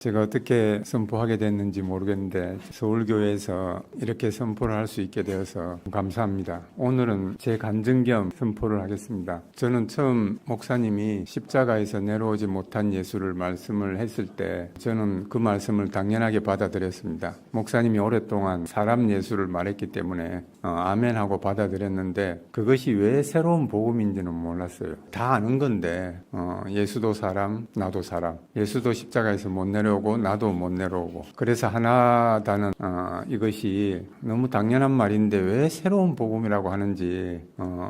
제가 어떻게 선포하게 됐는지 모르겠는데 서울교회에서 이렇게 선포를 할 수 있게 되어서 감사합니다. 오늘은 제 간증 겸 선포를 하겠습니다. 저는 처음 목사님이 십자가에서 내려오지 못한 예수를 말씀을 했을 때 저는 그 말씀을 당연하게 받아들였습니다. 목사님이 오랫동안 사람 예수를 말했기 때문에 아멘하고 받아들였는데 그것이 왜 새로운 복음인지는 몰랐어요. 다 아는 건데 예수도 사람, 나도 사람. 예수도 십자가에서 못 내려오고 나도 못 내려오고 그래서 하나다는 이것이 너무 당연한 말인데 왜 새로운 복음이라고 하는지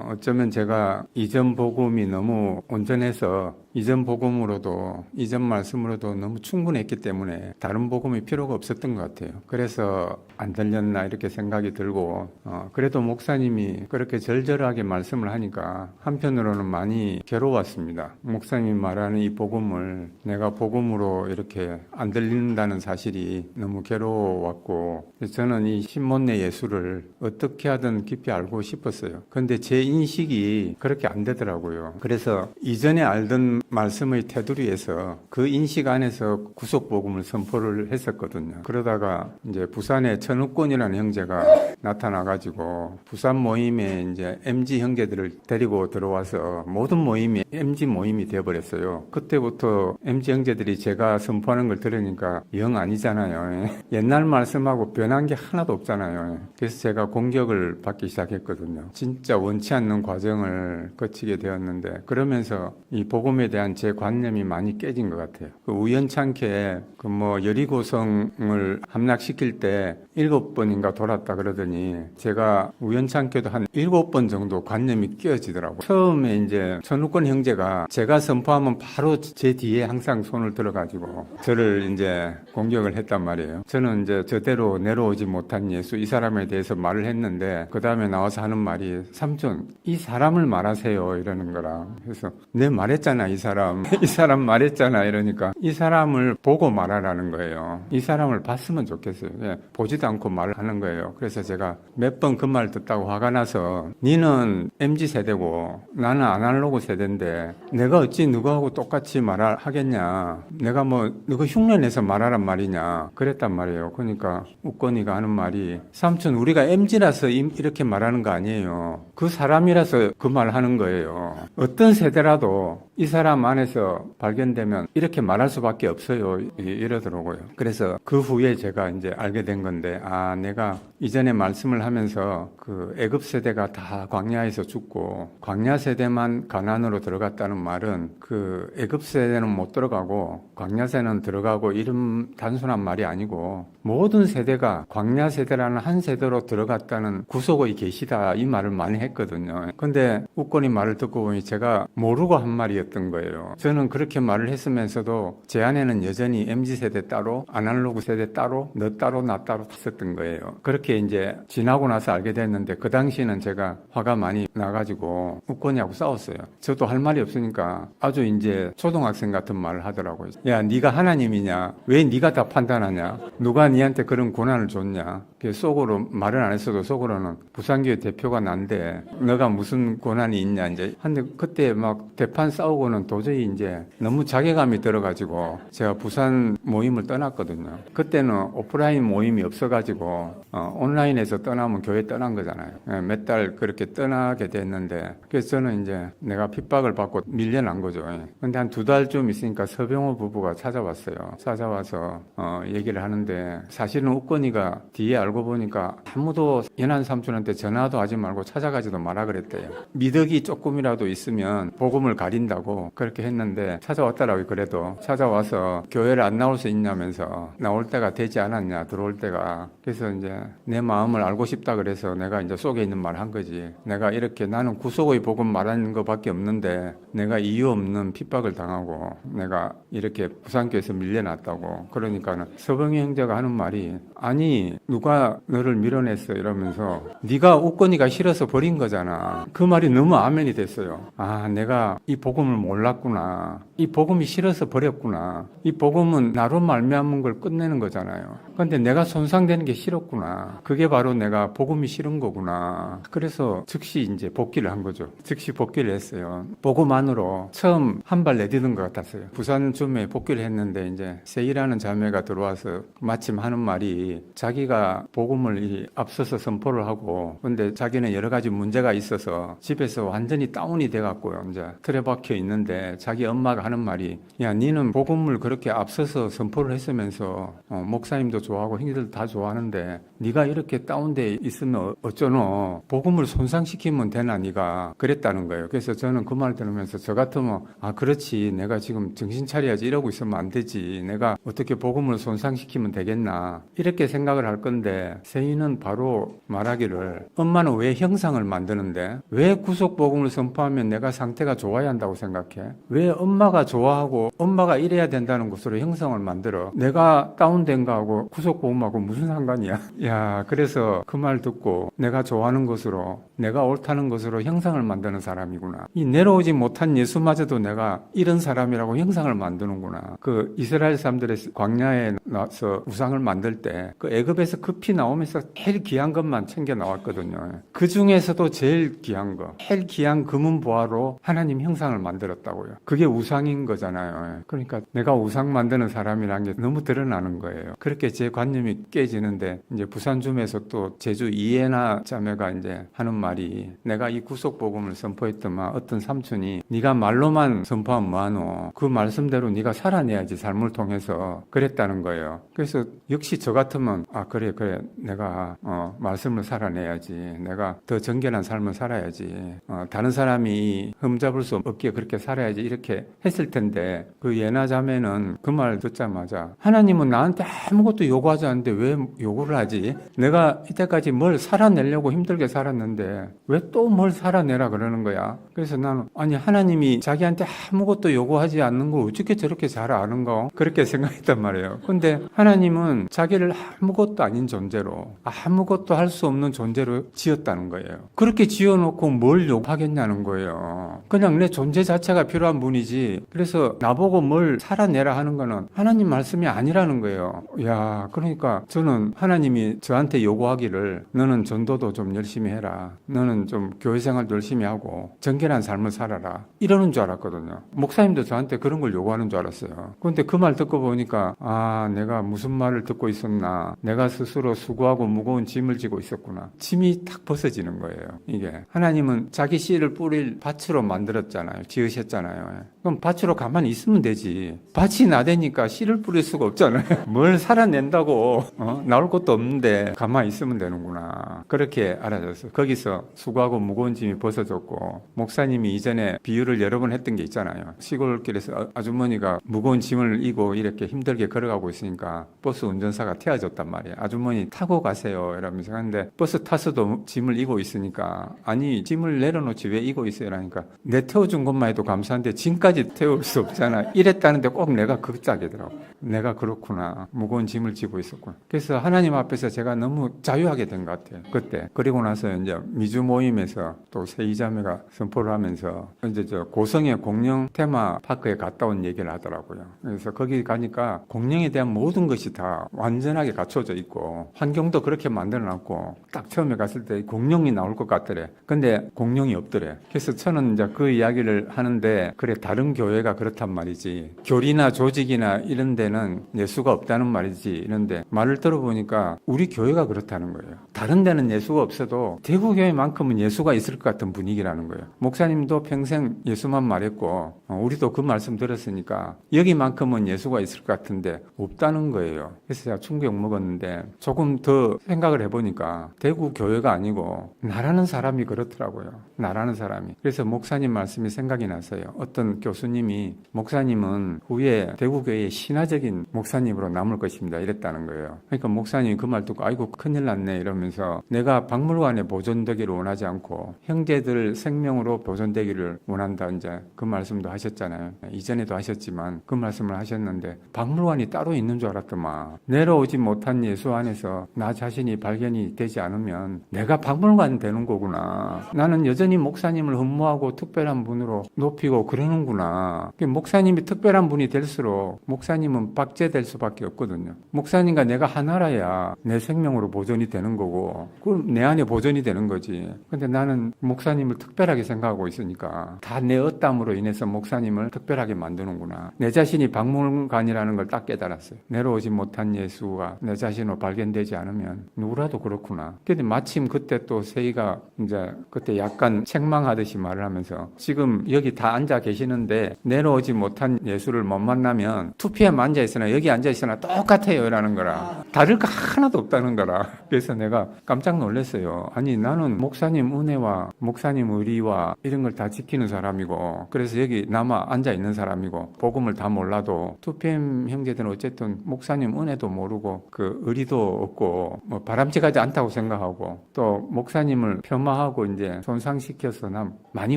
어쩌면 제가 이전 복음이 너무 온전해서 이전 복음으로도 이전 말씀으로도 너무 충분했기 때문에 다른 복음이 필요가 없었던 것 같아요. 그래서 안 들렸나 이렇게 생각이 들고 그래도 목사님이 그렇게 절절하게 말씀을 하니까 한편으로는 많이 괴로웠습니다. 목사님이 말하는 이 복음을 내가 복음으로 이렇게 안 들린다는 사실이 너무 괴로웠고 저는 이 신몬네 예수를 어떻게 하든 깊이 알고 싶었어요. 그런데 제 인식이 그렇게 안 되더라고요. 그래서 이전에 알던 말씀의 테두리에서 그 인식 안에서 구속복음을 선포를 했었거든요. 그러다가 이제 부산에 천우권이라는 형제가 나타나가지고 부산 모임에 이제 MG 형제들을 데리고 들어와서 모든 모임이 MG 모임이 되어버렸어요. 그때부터 MG 형제들이 제가 선포하는 걸 들으니까 영 아니잖아요. 옛날 말씀하고 변한 게 하나도 없잖아요. 그래서 제가 공격을 받기 시작했거든요. 진짜 원치 않는 과정을 거치게 되었는데 그러면서 이 복음에 대한 제 관념이 많이 깨진 것 같아요. 그 우연찮게 그 여리고성을 함락시킬 때 7번인가 돌았다 그러더니 제가 우연찮게도 한 7번 정도 관념이 깨어지더라고요. 처음에 이제 천우권 형제가 제가 선포하면 바로 제 뒤에 항상 손을 들어가지고 저를 이제 공격을 했단 말이에요. 저는 이제 저대로 내려오지 못한 예수 이 사람에 대해서 말을 했는데 그 다음에 나와서 하는 말이 삼촌 이 사람을 말하세요 이러는 거라. 그래서 내 말했잖아 이 사람 이 사람 말했잖아 이러니까 이 사람을 보고 말하라는 거예요. 이 사람을 봤으면 좋겠어요. 보지도 않고 말을 하는 거예요. 그래서 제가 몇 번 그 말 듣다고 화가 나서 니는 MZ 세대고 나는 아날로그 세대인데 내가 어찌 누구하고 똑같이 말하겠냐. 내가 누구 흉내내서 말하란 말이냐. 그랬단 말이에요. 그러니까 웃건이가 하는 말이 삼촌 우리가 MZ라서 이렇게 말하는 거 아니에요. 그 사람이라서 그 말 하는 거예요. 어떤 세대라도 이 사람 안에서 발견되면 이렇게 말할 수밖에 없어요. 이러더라고요. 그래서 그 후에 제가 이제 알게 된 건데 내가 이전에 말씀을 하면서 그 애굽 세대가 다 광야에서 죽고 광야 세대만 가나안으로 들어갔다는 말은 그 애굽 세대는 못 들어가고 광야 세대는 들어가고 이런 단순한 말이 아니고 모든 세대가 광야 세대라는 한 세대로 들어갔다는 구속의 계시다 이 말을 많이 했거든요. 근데 웃건이 말을 듣고 보니 제가 모르고 한 말이었던 거예요. 저는 그렇게 말을 했으면서도 제 안에는 여전히 MZ세대 따로 아날로그 세대 따로 너 따로 나 따로 있었던 거예요. 그렇게 이제 지나고 나서 알게 됐는데 그 당시에는 제가 화가 많이 나가지고 웃건이하고 싸웠어요. 저도 할 말이 없으니까 아주 이제 초등학생 같은 말을 하더라고요. 야 네가 하나님이냐 왜 네가 다 판단하냐 누가 니한테 그런 권한을 줬냐. 속으로 말은 안 했어도 속으로는 부산교회 대표가 난데 너가 무슨 권한이 있냐 이제. 근데 그때 막 대판 싸우고는 도저히 이제 너무 자괴감이 들어가지고 제가 부산 모임을 떠났거든요. 그때는 오프라인 모임이 없어가지고 온라인에서 떠나면 교회 떠난 거잖아요. 몇 달 그렇게 떠나게 됐는데 그래서 저는 이제 내가 핍박을 받고 밀려난 거죠. 근데 한 2달쯤 있으니까 서병호 부부가 찾아왔어요. 찾아와서 얘기를 하는데 사실은 웃건이가 뒤에 알고 보니까 아무도 연한 삼촌한테 전화도 하지 말고 찾아가지도 마라 그랬대요. 미덕이 조금이라도 있으면 복음을 가린다고 그렇게 했는데 찾아왔더라고요. 그래도 찾아와서 교회를 안 나올 수 있냐면서 나올 때가 되지 않았냐 들어올 때가. 그래서 이제 내 마음을 알고 싶다 그래서 내가 이제 속에 있는 말 한 거지. 내가 이렇게 나는 구속의 복음 말하는 것밖에 없는데 내가 이유 없는 핍박을 당하고 내가 이렇게 부산교회에서 밀려났다고. 그러니까는 서병희 형제가 하는 말이 아니 누가 내가 너를 밀어냈어 이러면서 네가 웃거니가 싫어서 버린 거잖아. 그 말이 너무 아멘이 됐어요. 아, 내가 이 복음을 몰랐구나. 이 복음이 싫어서 버렸구나. 이 복음은 나로 말미암은 걸 끝내는 거잖아요. 근데 내가 손상되는 게 싫었구나. 그게 바로 내가 복음이 싫은 거구나. 그래서 즉시 이제 복귀를 한 거죠. 즉시 복귀를 했어요. 복음만으로 처음 한 발 내딛은 것 같았어요. 부산 줌에 복귀를 했는데 이제 세이라는 자매가 들어와서 마침 하는 말이 자기가 복음을 앞서서 선포를 하고 근데 자기는 여러 가지 문제가 있어서 집에서 완전히 다운이 돼갖고요. 이제 틀에 박혀 있는데 자기 엄마가 하는 말이 야, 니는 복음을 그렇게 앞서서 선포를 했으면서 목사님도 좋아하고 형제들 다 좋아하는데 네가 이렇게 다운돼 있으면 어쩌노? 복음을 손상시키면 되나 네가? 그랬다는 거예요. 그래서 저는 그 말 들으면서 저 같으면 아 그렇지 내가 지금 정신 차려야지 이러고 있으면 안 되지. 내가 어떻게 복음을 손상시키면 되겠나 이렇게 생각을 할 건데 세인은 바로 말하기를 엄마는 왜 형상을 만드는데 왜 구속복음을 선포하면 내가 상태가 좋아야 한다고 생각해? 왜 엄마가 좋아하고 엄마가 이래야 된다는 것으로 형상을 만들어? 내가 다운된 거하고 구속복음하고 무슨 상관이야? 야, 그래서 그 말 듣고 내가 좋아하는 것으로 내가 옳다는 것으로 형상을 만드는 사람이구나. 이 내려오지 못한 예수마저도 내가 이런 사람이라고 형상을 만드는구나. 그 이스라엘 사람들의 광야에 나서 우상을 만들 때 그 애굽에서 급히 나오면서 제일 귀한 것만 챙겨 나왔거든요. 그 중에서도 제일 귀한 거, 제일 귀한 금은 보화로 하나님 형상을 만들었다고요. 그게 우상인 거잖아요. 그러니까 내가 우상 만드는 사람이라는 게 너무 드러나는 거예요. 그렇게 제 관념이 깨지는데 이제 부산줌에서 또 제주 이해나 자매가 이제 하는 말이 내가 이 구속복음을 선포했더만 어떤 삼촌이 네가 말로만 선포하면 뭐하노? 그 말씀대로 네가 살아내야지 삶을 통해서 그랬다는 거예요. 그래서 역시 저 같으면 아 그래 내가 말씀을 살아내야지. 내가 더 정결한 삶을 살아야지. 다른 사람이 흠잡을 수 없게 그렇게 살아야지 이렇게 했을 텐데 그 예나 자매는 그 말 듣자마자 하나님은 나한테 아무것도 요구하지 않는데 왜 요구를 하지? 내가 이때까지 뭘 살아내려고 힘들게 살았는데 왜 또 뭘 살아내라 그러는 거야? 그래서 나는 아니 하나님이 자기한테 아무것도 요구하지 않는 걸 어떻게 저렇게 잘 아는가? 그렇게 생각했단 말이에요. 근데 하나님은 자기를 아무것도 아닌 존재로 아무것도 할 수 없는 존재로 지었다는 거예요. 그렇게 지어놓고 뭘 요구하겠냐는 거예요. 그냥 내 존재 자체가 필요한 분이지. 그래서 나보고 뭘 살아내라 하는 거는 하나님 말씀이 아니라는 거예요. 야, 그러니까 저는 하나님이 저한테 요구하기를 너는 전도도 좀 열심히 해라. 너는 좀 교회 생활도 열심히 하고 정결한 삶을 살아라. 이러는 줄 알았거든요. 목사님도 저한테 그런 걸 요구하는 줄 알았어요. 그런데 그 말 듣고 보니까 아, 내가 무슨 말을 듣고 있었나. 내가 스스로 수고하고 무거운 짐을 지고 있었구나. 짐이 탁 벗어지는 거예요. 이게 하나님은 자기 씨를 뿌릴 밭으로 만들었잖아요. 지으셨잖아요. 그럼 밭으로 가만히 있으면 되지. 밭이 나대니까 씨를 뿌릴 수가 없잖아요. 뭘 살아낸다고 나올 것도 없는데 가만히 있으면 되는구나. 그렇게 알아졌어요. 거기서 수고하고 무거운 짐이 벗어졌고 목사님이 이전에 비유를 여러 번 했던 게 있잖아요. 시골길에서 아주머니가 무거운 짐을 이고 이렇게 힘들게 걸어가고 있으니까 버스 운전사가 태워줬단 말이에요. 아주머니 타고 가세요 이러면서 하는데 버스 타서도 짐을 이고 있으니까 아니 짐을 내려놓지 왜 이고 있어요? 이러니까 내 태워준 것만 해도 감사한데 짐까지 태울 수 없잖아. 이랬다는데 꼭 내가 그 짝이더라고. 내가 그렇구나. 무거운 짐을 지고 있었구나. 그래서 하나님 앞에서 제가 너무 자유하게 된 것 같아요. 그때. 그리고 나서 이제 미주 모임에서 또 세이자매가 선포를 하면서 이제 저 고성의 공영 테마파크에 갔다 온 얘기를 하더라고요. 그래서 거기 가니까 공영에 대한 모든 것이 다 완전하게 갖춰져 있고 환경도 그렇게 만들어놨고 딱 처음에 갔을 때 공룡이 나올 것 같더래. 근데 공룡이 없더래. 그래서 저는 이제 그 이야기를 하는데 그래 다른 교회가 그렇단 말이지. 교리나 조직이나 이런 데는 예수가 없다는 말이지. 이런데 말을 들어보니까 우리 교회가 그렇다는 거예요. 다른 데는 예수가 없어도 대구교회만큼은 예수가 있을 것 같은 분위기라는 거예요. 목사님도 평생 예수만 말했고 우리도 그 말씀 들었으니까 여기만큼은 예수가 있을 것 같은데 없다는 거예요. 그래서 제가 충격 먹었는데 조금 더 생각을 해보니까 대구 교회가 아니고 나라는 사람이 그렇더라고요. 나라는 사람이. 그래서 목사님 말씀이 생각이 나서요. 어떤 교수님이 목사님은 후에 대구교회의 신화적인 목사님으로 남을 것입니다. 이랬다는 거예요. 그러니까 목사님이 그 말 듣고 아이고 큰일 났네 이러면서 내가 박물관에 보존되기를 원하지 않고 형제들 생명으로 보존되기를 원한다 이제 그 말씀도 하셨잖아요. 이전에도 하셨지만 그 말씀을 하셨는데 박물관이 따로 있는 줄 알았더만 내려오지 못한 예수 안에서 나 자신이 발견이 되지 않으면 내가 박물관 되는 거구나. 나는 여전히 목사님을 흠모하고 특별한 분으로 높이고 그러는구나. 목사님이 특별한 분이 될수록 목사님은 박제될 수밖에 없거든요. 목사님과 내가 하나라야 내 생명으로 보존이 되는 거고 그럼 내 안에 보존이 되는 거지. 근데 나는 목사님을 특별하게 생각하고 있으니까 다 내 어땀으로 인해서 목사님을 특별하게 만드는구나. 내 자신이 박물관이라는 걸 딱 깨달았어요. 내려오지 못한 예수가 내 자신으로 발견되지 않으면 누구라도 그렇구나. 근데 마침 그때 또 세이가 이제 그때 약간 책망하듯이 말을 하면서 지금 여기 다 앉아 계시는데 내려오지 못한 예수를 못 만나면 2PM 앉아 있으나 여기 앉아 있으나 똑같아요 라는 거라. 다를 거 하나도 없다는 거라. 그래서 내가 깜짝 놀랐어요. 아니 나는 목사님 은혜와 목사님 의리와 이런 걸 다 지키는 사람이고 그래서 여기 남아 앉아 있는 사람이고 복음을 다 몰라도 2PM 형제들은 어쨌든 목사님 은혜도 모르고 그 의리도 없고 뭐 바람직하지 않다고 생각하고 또 목사님을 폄하하고 이제 손상시켜서 난 많이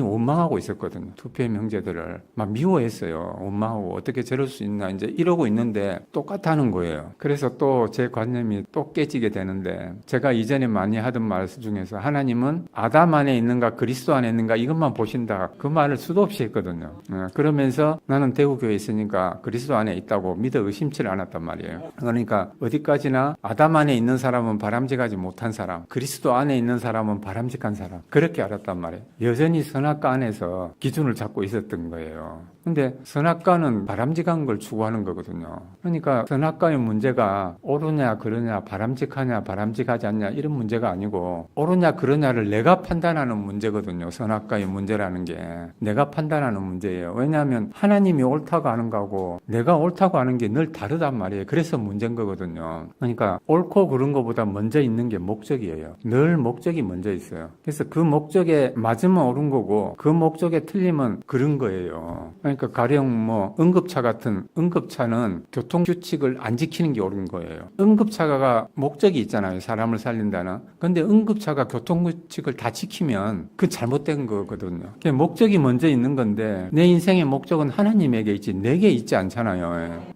원망하고 있었거든요. 2PM 형제들을 막 미워했어요. 원망하고 어떻게 저럴 수 있나 이제 이러고 있는데 똑같다는 거예요. 그래서 또 제 관념이 또 깨지게 되는데 제가 이전에 많이 하던 말 중에서 하나님은 아담 안에 있는가 그리스도 안에 있는가 이것만 보신다. 그 말을 수도 없이 했거든요. 그러면서 나는 대구교회에 있으니까 그리스도 안에 있다고 믿어 의심치 않았단 말이에요. 그러니까 어디까지나 아담 안에 있는 사람은 바람직하지 못한 사람, 그리스도 안에 있는 사람은 바람직한 사람 그렇게 알았단 말이에요. 여전히 선악과 안에서 기준을 잡고 있었던 거예요. 근데 선악과는 바람직한 걸 추구하는 거거든요. 그러니까 선악과의 문제가 옳으냐 그러냐 바람직하냐 바람직하지 않냐 이런 문제가 아니고 옳으냐 그러냐를 내가 판단하는 문제거든요. 선악과의 문제라는 게 내가 판단하는 문제예요. 왜냐하면 하나님이 옳다고 하는 거하고 내가 옳다고 하는 게 늘 다르단 말이에요. 그래서 문제인 거거든요. 그러니까 옳고 그른 것보다 먼저 있는 게 목적이에요. 늘 목적이 먼저 있어요. 그래서 그 목적에 맞으면 옳은 거고 그 목적에 틀리면 그른 거예요. 그러니까 가령 뭐 응급차 같은 응급차는 교통규칙을 안 지키는 게 옳은 거예요. 응급차가 목적이 있잖아요. 사람을 살린다는. 근데 응급차가 교통규칙을 다 지키면 그건 잘못된 거거든요. 목적이 먼저 있는 건데 내 인생의 목적은 하나님에게 있지 내게 있지 않잖아요.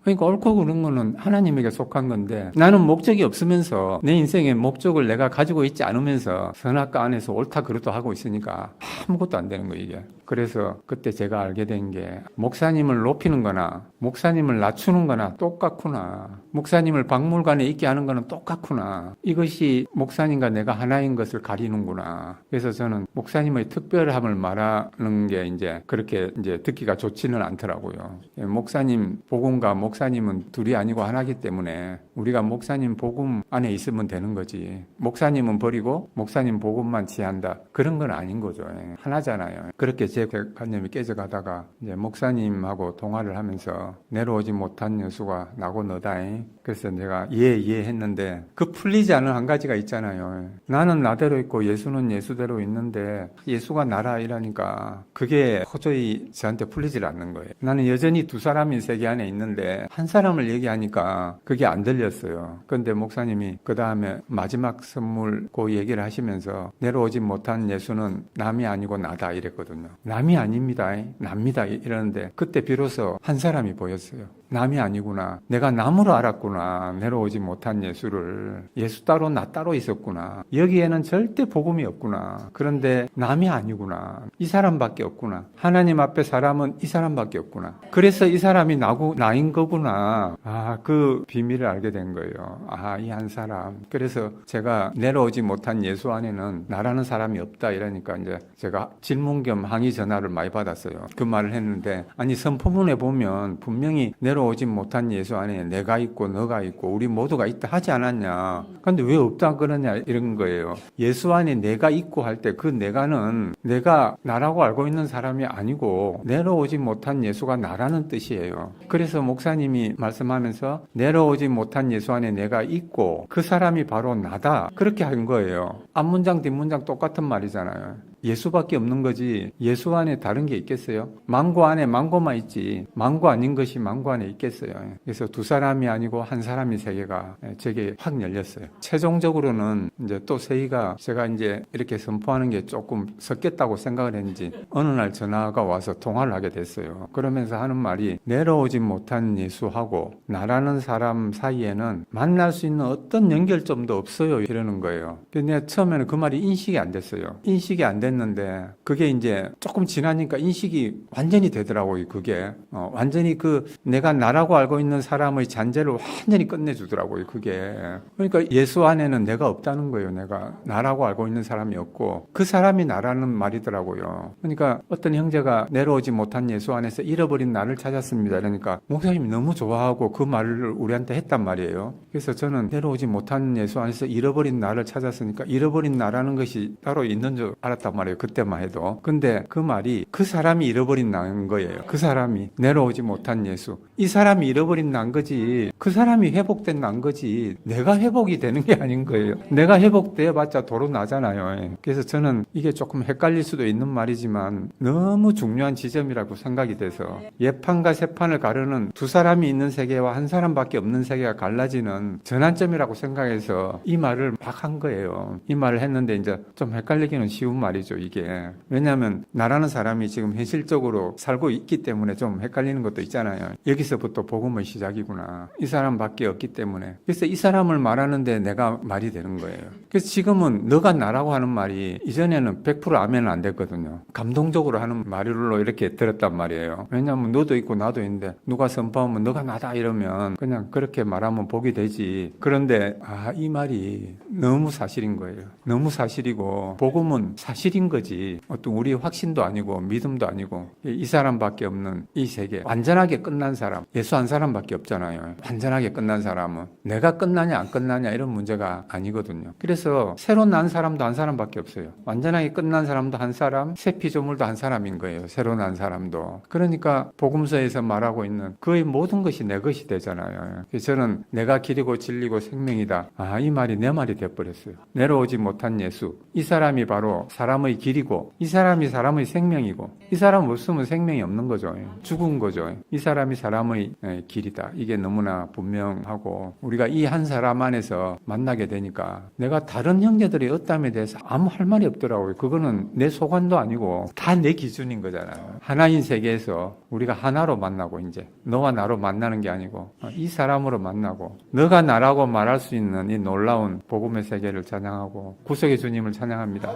그러니까 옳고 그른 거는 하나님에게 속한 건데 나는 목적이 없으면서 내 인생의 목적을 내가 가지고 있지 않으면서 선악과 안에서 옳다 그르다 하고 있으니까 아무것도 안 되는 거예요, 이게. 그래서 그때 제가 알게 된 게 목사님을 높이는 거나 목사님을 낮추는 거나 똑같구나. 목사님을 박물관에 있게 하는 거는 똑같구나. 이것이 목사님과 내가 하나인 것을 가리는구나. 그래서 저는 목사님의 특별함을 말하는 게 이제 그렇게 이제 듣기가 좋지는 않더라고요. 목사님 복음과 목사님은 둘이 아니고 하나이기 때문에 우리가 목사님 복음 안에 있으면 되는 거지. 목사님은 버리고 목사님 복음만 지한다. 그런 건 아닌 거죠. 하나잖아요. 그렇게 제 관념이 깨져가다가 이제 목사님하고 통화를 하면서 내려오지 못한 여수가 나고 너다잉. 그래서 내가 예 했는데 그 풀리지 않은 한 가지가 있잖아요. 나는 나대로 있고 예수는 예수대로 있는데 예수가 나라 이라니까 그게 도저히 저한테 풀리질 않는 거예요. 나는 여전히 두 사람인 세계 안에 있는데 한 사람을 얘기하니까 그게 안 들렸어요. 그런데 목사님이 그 다음에 마지막 선물 그 얘기를 하시면서 내려오지 못한 예수는 남이 아니고 나다 이랬거든요. 남이 아닙니다. 납니다. 이러는데 그때 비로소 한 사람이 보였어요. 남이 아니구나. 내가 남으로 알았구나. 내려오지 못한 예수를. 예수 따로 나 따로 있었구나. 여기에는 절대 복음이 없구나. 그런데 남이 아니구나. 이 사람밖에 없구나. 하나님 앞에 사람은 이 사람밖에 없구나. 그래서 이 사람이 나인 거구나. 그 비밀을 알게 된 거예요. 이 한 사람. 그래서 제가 내려오지 못한 예수 안에는 나라는 사람이 없다 이러니까 이제 제가 질문 겸 항의 전화를 많이 받았어요. 그 말을 했는데 아니 선포문에 보면 분명히 내려오지 못한 예수 안에 내가 있고 너가 있고 우리 모두가 있다 하지 않았냐. 근데 왜 없다 그러냐 이런 거예요. 예수 안에 내가 있고 할 때 그 내가는 내가 나라고 알고 있는 사람이 아니고 내려오지 못한 예수가 나라는 뜻이에요. 그래서 목사님이 말씀하면서 내려오지 못한 예수 안에 내가 있고 그 사람이 바로 나다. 그렇게 한 거예요. 앞문장 뒷문장 똑같은 말이잖아요. 예수밖에 없는 거지 예수 안에 다른 게 있겠어요? 망고 안에 망고만 있지 망고 아닌 것이 망고 안에 있겠어요? 그래서 두 사람이 아니고 한 사람이 세계가 제게 확 열렸어요. 최종적으로는 이제 또 세이가 제가 이제 이렇게 선포하는 게 조금 섞였다고 생각을 했는지 어느 날 전화가 와서 통화를 하게 됐어요. 그러면서 하는 말이 내려오지 못한 예수하고 나라는 사람 사이에는 만날 수 있는 어떤 연결점도 없어요 이러는 거예요. 근데 내가 처음에는 그 말이 인식이 안 됐어요. 인식이 안 됐는데 그게 이제 조금 지나니까 인식이 완전히 되더라고요. 그게 완전히 그 내가 나라고 알고 있는 사람의 잔재를 완전히 끝내주더라고요. 그게 그러니까 예수 안에는 내가 없다는 거예요. 내가 나라고 알고 있는 사람이 없고 그 사람이 나라는 말이더라고요. 그러니까 어떤 형제가 내려오지 못한 예수 안에서 잃어버린 나를 찾았습니다. 그러니까 목사님이 너무 좋아하고 그 말을 우리한테 했단 말이에요. 그래서 저는 내려오지 못한 예수 안에서 잃어버린 나를 찾았으니까 잃어버린 나라는 것이 따로 있는 줄 알았단 말이에요. 그때만 해도. 근데 그 말이 그 사람이 잃어버린 나인 거예요. 그 사람이 내려오지 못한 예수. 이 사람이 잃어버린 난 거지. 그 사람이 회복된 난 거지. 내가 회복이 되는 게 아닌 거예요. 내가 회복돼봤자 도로 나잖아요. 그래서 저는 이게 조금 헷갈릴 수도 있는 말이지만 너무 중요한 지점이라고 생각이 돼서 예판과 새판을 가르는 두 사람이 있는 세계와 한 사람밖에 없는 세계가 갈라지는 전환점이라고 생각해서 이 말을 막 한 거예요. 이 말을 했는데 이제 좀 헷갈리기는 쉬운 말이죠, 이게. 왜냐하면 나라는 사람이 지금 현실적으로 살고 있기 때문에 좀 헷갈리는 것도 있잖아요. 여기서부터 복음의 시작이구나. 이 사람밖에 없기 때문에. 그래서 이 사람을 말하는데 내가 말이 되는 거예요. 그래서 지금은 너가 나라고 하는 말이 이전에는 100% 아멘은 안 됐거든요. 감동적으로 하는 말로 이렇게 들었단 말이에요. 왜냐하면 너도 있고 나도 있는데 누가 선포하면 너가 나다 이러면 그냥 그렇게 말하면 복이 되지. 그런데 이 말이 너무 사실인 거예요. 너무 사실이고 복음은 사실인 거지. 어떤 우리의 확신도 아니고 믿음도 아니고 이 사람밖에 없는 이 세계. 완전하게 끝난 사람. 예수 한 사람밖에 없잖아요. 완전하게 끝난 사람은 내가 끝나냐 안 끝나냐 이런 문제가 아니거든요. 그래서 새로 난 사람도 한 사람밖에 없어요. 완전하게 끝난 사람도 한 사람, 새 피조물도 한 사람인 거예요. 새로 난 사람도. 그러니까 복음서에서 말하고 있는 그의 모든 것이 내 것이 되잖아요. 그래서 저는 내가 길이고 진리고 생명이다. 이 말이 내 말이 되어버렸어요. 내려오지 못한 예수. 이 사람이 바로 사람의 길이고 이 사람이 사람의 생명이고 이 사람 없으면 생명이 없는 거죠. 죽은 거죠. 이 사람이 사람의 길이다. 이게 너무나 분명하고 우리가 이 한 사람 안에서 만나게 되니까 내가 다른 형제들의 어땀에 대해서 아무 할 말이 없더라고요. 그거는 내 소관도 아니고 다 내 기준인 거잖아요. 하나인 세계에서 우리가 하나로 만나고 이제 너와 나로 만나는 게 아니고 이 사람으로 만나고 너가 나라고 말할 수 있는 이 놀라운 복음의 세계를 찬양하고 구속의 주님을 찬양합니다.